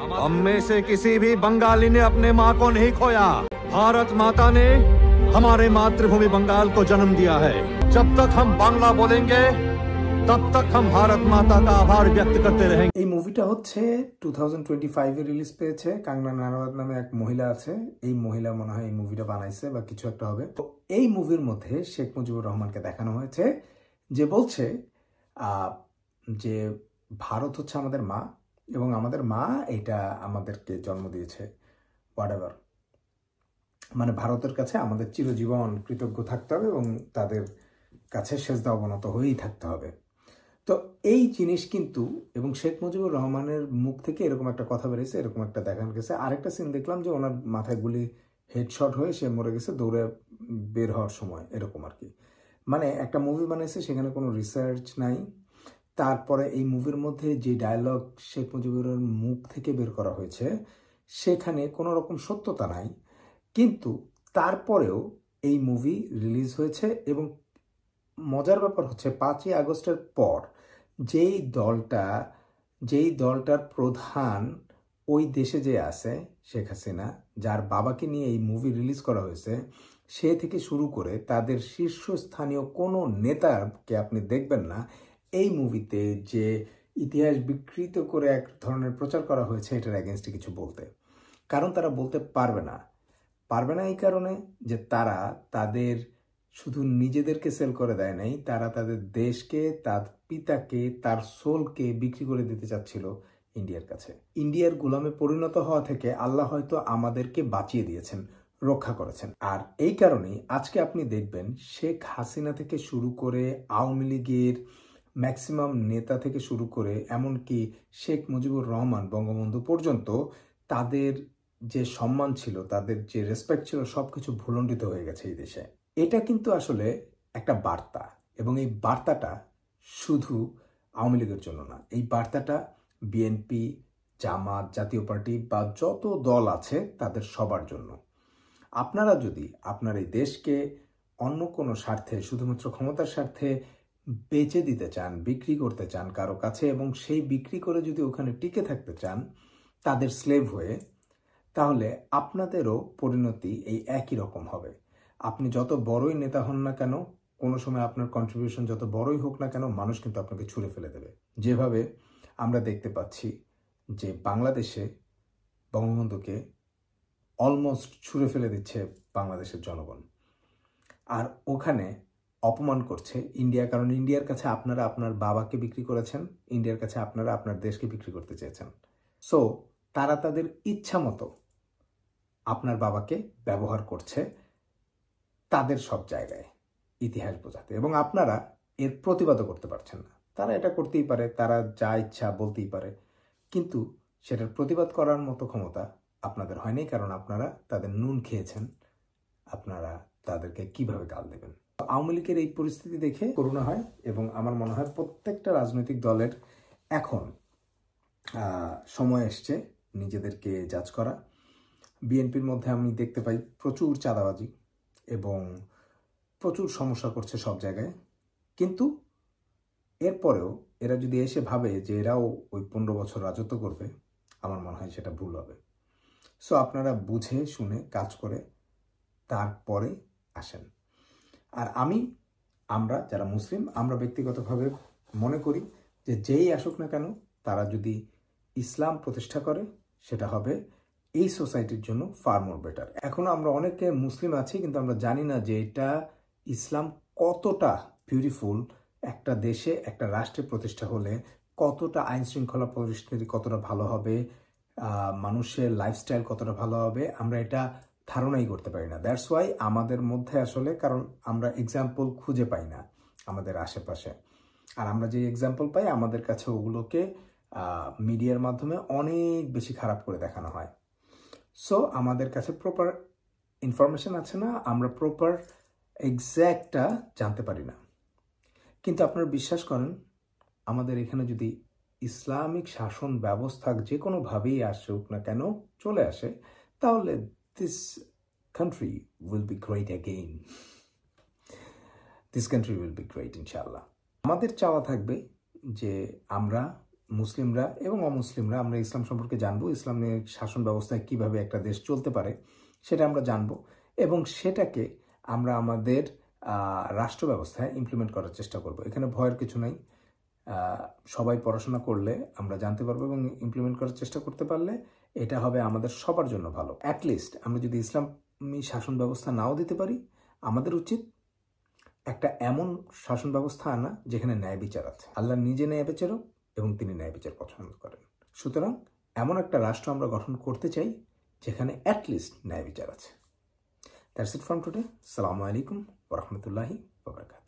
हम में से किसी भी बंगाली ने अपने माँ को नहीं खोया। भारत माता ने हमारे मातृभूमि बंगाल को जन्म दिया है। जब तक हम बांग्ला बोलेंगे तब तक हम भारत माता का आभार व्यक्त करते रहेंगे। এই মুভিটা হচ্ছে 2025 এ রিলিজ পেয়েছে। কাঙ্গনা রানাওয়াত নামে এক মহিলা আছে, এই মহিলা মনে হয় এই মুভিটা বানাইছে বা কিছু একটা হবে। তো এই মুভির মধ্যে শেখ মুজিবুর রহমানকে দেখানো হয়েছে যে বলছে যে ভারত হচ্ছে আমাদের মা এবং আমাদের মা এটা আমাদেরকে জন্ম দিয়েছে, হোয়াটএভার, মানে ভারতের কাছে আমাদের চিরজীবন কৃতজ্ঞ থাকতে হবে এবং তাদের কাছে সেজদা অবনত হয়েই থাকতে হবে। তো এই জিনিস কিন্তু, এবং শেখ মুজিবুর রহমানের মুখ থেকে এরকম একটা কথা বেরিয়েছে, এরকম একটা দেখানো গেছে। আরেকটা সিন দেখলাম যে ওনার মাথায় গুলি হেডশট হয়ে সে মরে গেছে দৌড়ে বের হওয়ার সময়, এরকম আর কি। মানে একটা মুভি বানাইছে, সেখানে কোনো রিসার্চ নাই। তারপরে এই মুভির মধ্যে যে ডায়লগ শেখ মুজিবুরের মুখ থেকে বের করা হয়েছে সেখানে কোনো রকম সত্যতা নাই, কিন্তু তারপরেও এই মুভি রিলিজ হয়েছে। এবং মজার ব্যাপার হচ্ছে 5ই আগস্টের পর যেই দলটার প্রধান ওই দেশে যে আছে শেখ হাসিনা, যার বাবাকে নিয়ে এই মুভি রিলিজ করা হয়েছে, সে থেকে শুরু করে তাদের শীর্ষস্থানীয় কোনো নেতাকে আপনি দেখবেন না এই মুভিতে যে ইতিহাস বিকৃত করে এক ধরনের প্রচার করা হয়েছে এটার এগেনস্টে কিছু বলতে। কারণ তারা বলতে পারবে না এই কারণে যে তারা তাদের শুধু নিজেদেরকে সেল করে দেয় নাই, তারা তাদের দেশকে, তার পিতাকে, তার সোলকে বিক্রি করে দিতে চাচ্ছিল ইন্ডিয়ার কাছে। ইন্ডিয়ার গোলামে পরিণত হওয়া থেকে আল্লাহ হয়তো আমাদেরকে বাঁচিয়ে দিয়েছেন, রক্ষা করেছেন। আর এই কারণেই আজকে আপনি দেখবেন শেখ হাসিনা থেকে শুরু করে আওয়ামী লীগের ম্যাক্সিমাম নেতা থেকে শুরু করে এমনকি শেখ মুজিবুর রহমান বঙ্গবন্ধু পর্যন্ত তাদের যে সম্মান ছিল, তাদের যে রেসপেক্ট ছিল, সবকিছু ভুলণ্ডিত হয়ে গেছে এই দেশে। এটা কিন্তু আসলে একটা বার্তা, এবং এই বার্তাটা শুধু আওয়ামী লীগের জন্য না, এই বার্তাটা বিএনপি, জামাত, জাতীয় পার্টি বা যত দল আছে তাদের সবার জন্য। আপনারা যদি আপনার এই দেশকে অন্য কোনো স্বার্থে, শুধুমাত্র ক্ষমতার স্বার্থে বেচে দিতে চান, বিক্রি করতে চান কারো কাছে, এবং সেই বিক্রি করে যদি ওখানে টিকে থাকতে চান তাদের স্লেভ হয়ে, তাহলে আপনাদেরও পরিণতি এই একই রকম হবে। আপনি যত বড়ই নেতা হন না কেন, কোনো সময় আপনার কন্ট্রিবিউশন যত বড়ই হোক না কেন, মানুষ কিন্তু আপনাকে ছুঁড়ে ফেলে দেবে। যেভাবে আমরা দেখতে পাচ্ছি যে বাংলাদেশে বঙ্গবন্ধুকে অলমোস্ট ছুঁড়ে ফেলে দিচ্ছে বাংলাদেশের জনগণ, আর ওখানে অপমান করছে ইন্ডিয়া। কারণ ইন্ডিয়ার কাছে আপনারা আপনার বাবাকে বিক্রি করেছেন, ইন্ডিয়ার কাছে আপনারা আপনার দেশকে বিক্রি করতে চেয়েছেন। সো তারা তাদের ইচ্ছা মতো আপনার বাবাকে ব্যবহার করছে তাদের সব জায়গায় ইতিহাস বোঝাতে, এবং আপনারা এর প্রতিবাদও করতে পারছেন না। তারা এটা করতেই পারে, তারা যা ইচ্ছা বলতেই পারে, কিন্তু সেটার প্রতিবাদ করার মতো ক্ষমতা আপনাদের হয়নি, কারণ আপনারা তাদের নুন খেয়েছেন। আপনারা তাদেরকে কিভাবে গাল দেবেন? আওয়ামী লীগের এই পরিস্থিতি দেখে করুণা হয়, এবং আমার মনে হয় প্রত্যেকটা রাজনৈতিক দলের এখন সময় এসছে নিজেদেরকে জাজ করা। বিএনপির মধ্যে আমি দেখতে পাই প্রচুর চাঁদাবাজি এবং প্রচুর সমস্যা করছে সব জায়গায়, কিন্তু এরপরেও এরা যদি এসে ভাবে যে এরাও ওই 15 বছর রাজত্ব করবে, আমার মনে হয় সেটা ভুল হবে। সো আপনারা বুঝে শুনে কাজ করে তারপরে আসেন। আর আমরা যারা মুসলিম, আমরা ব্যক্তিগতভাবে মনে করি যে যেই আসুক না কেন, তারা যদি ইসলাম প্রতিষ্ঠা করে সেটা হবে এই সোসাইটির জন্য ফার মোর বেটার। এখনো আমরা অনেকে মুসলিম আছি, কিন্তু আমরা জানি না যে এটা ইসলাম কতটা বিউটিফুল, একটা দেশে একটা রাষ্ট্রে প্রতিষ্ঠা হলে কতটা আইন শৃঙ্খলা পরিস্থিতি কতটা ভালো হবে, মানুষের লাইফস্টাইল কতটা ভালো হবে, আমরা এটা ধারণাই করতে পারি না। দ্যাটস ওয়াই আমাদের মধ্যে আসলে, কারণ আমরা এক্সাম্পল খুঁজে পাই না আমাদের আশেপাশে, আর আমরা যে এক্সাম্পল পাই আমাদের কাছে ওগুলোকে মিডিয়ার মাধ্যমে অনেক বেশি খারাপ করে দেখানো হয়। সো আমাদের কাছে প্রপার ইনফরমেশন আছে না, আমরা প্রপার এক্স্যাক্টটা জানতে পারি না। কিন্তু আপনারা বিশ্বাস করেন, আমাদের এখানে যদি ইসলামিক শাসন ব্যবস্থা যে কোনোভাবেই আসুক না কেন, চলে আসে, তাহলে this country will be great again. This country will be great, ইনশাআল্লাহ। আমাদের চাওয়া থাকবে যে আমরা মুসলিমরা এবং অমুসলিমরা আমরা ইসলাম সম্পর্কে জানবো, ইসলামের শাসন ব্যবস্থায় কিভাবে একটা দেশ চলতে পারে সেটা আমরা জানবো, এবং সেটাকে আমরা আমাদের রাষ্ট্র ব্যবস্থায় ইমপ্লিমেন্ট করার চেষ্টা করব। এখানে ভয়ের কিছু নাই, সবাই পড়াশোনা করলে আমরা জানতে পারবো এবং ইমপ্লিমেন্ট করার চেষ্টা করতে পারলে এটা হবে আমাদের সবার জন্য ভালো। অ্যাটলিস্ট আমরা যদি ইসলামী শাসন ব্যবস্থা নাও দিতে পারি, আমাদের উচিত একটা এমন শাসন ব্যবস্থা আনা যেখানে ন্যায় বিচার আছে। আল্লাহ নিজে ন্যায় বিচারক এবং তিনি ন্যায় বিচার পছন্দ করেন। সুতরাং এমন একটা রাষ্ট্র আমরা গঠন করতে চাই যেখানে অ্যাটলিস্ট ন্যায় বিচার আছে। That's it from today. আসসালামু আলাইকুম ওয়া রাহমাতুল্লাহি ওয়া বারাকাতুহু।